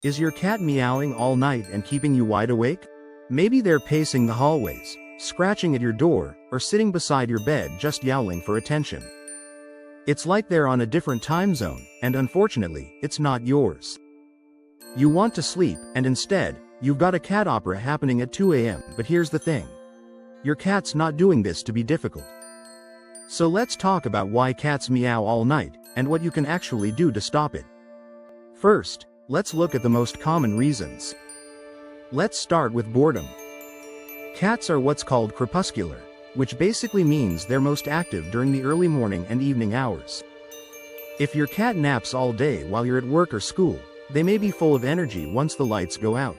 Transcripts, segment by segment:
Is your cat meowing all night and keeping you wide awake? Maybe they're pacing the hallways, scratching at your door, or sitting beside your bed just yowling for attention. It's like they're on a different time zone, and unfortunately, it's not yours. You want to sleep, and instead, you've got a cat opera happening at 2 a.m. But here's the thing. Your cat's not doing this to be difficult. So let's talk about why cats meow all night, and what you can actually do to stop it. First, let's look at the most common reasons. Let's start with boredom. Cats are what's called crepuscular, which basically means they're most active during the early morning and evening hours. If your cat naps all day while you're at work or school, they may be full of energy once the lights go out.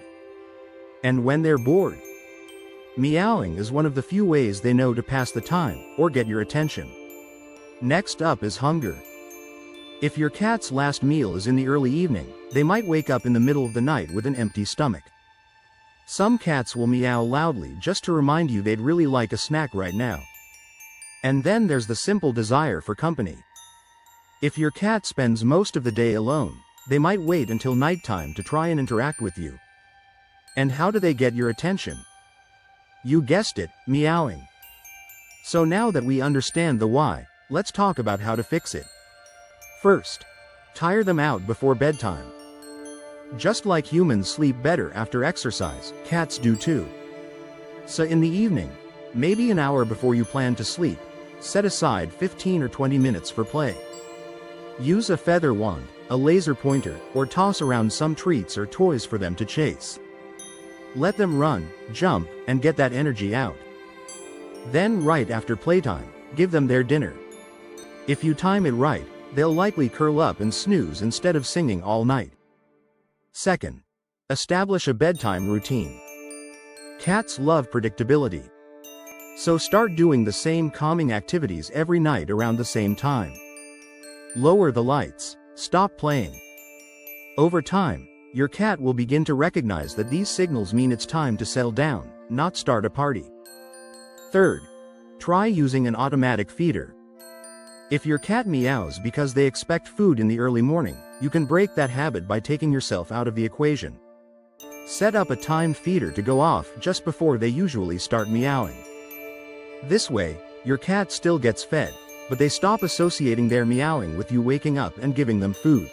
And when they're bored, meowing is one of the few ways they know to pass the time, or get your attention. Next up is hunger. If your cat's last meal is in the early evening, they might wake up in the middle of the night with an empty stomach. Some cats will meow loudly just to remind you they'd really like a snack right now. And then there's the simple desire for company. If your cat spends most of the day alone, they might wait until nighttime to try and interact with you. And how do they get your attention? You guessed it, meowing. So now that we understand the why, let's talk about how to fix it. First, tire them out before bedtime. Just like humans sleep better after exercise, cats do too. So in the evening, maybe an hour before you plan to sleep, set aside 15 or 20 minutes for play. Use a feather wand, a laser pointer, or toss around some treats or toys for them to chase. Let them run, jump, and get that energy out. Then right after playtime, give them their dinner. If you time it right, they'll likely curl up and snooze instead of singing all night. Second, establish a bedtime routine. Cats love predictability. So start doing the same calming activities every night around the same time. Lower the lights, stop playing. Over time, your cat will begin to recognize that these signals mean it's time to settle down, not start a party. Third, try using an automatic feeder. If your cat meows because they expect food in the early morning, you can break that habit by taking yourself out of the equation. Set up a timed feeder to go off just before they usually start meowing. This way, your cat still gets fed, but they stop associating their meowing with you waking up and giving them food.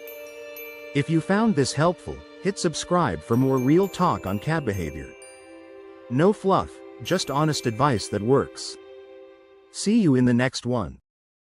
If you found this helpful, hit subscribe for more real talk on cat behavior. No fluff, just honest advice that works. See you in the next one.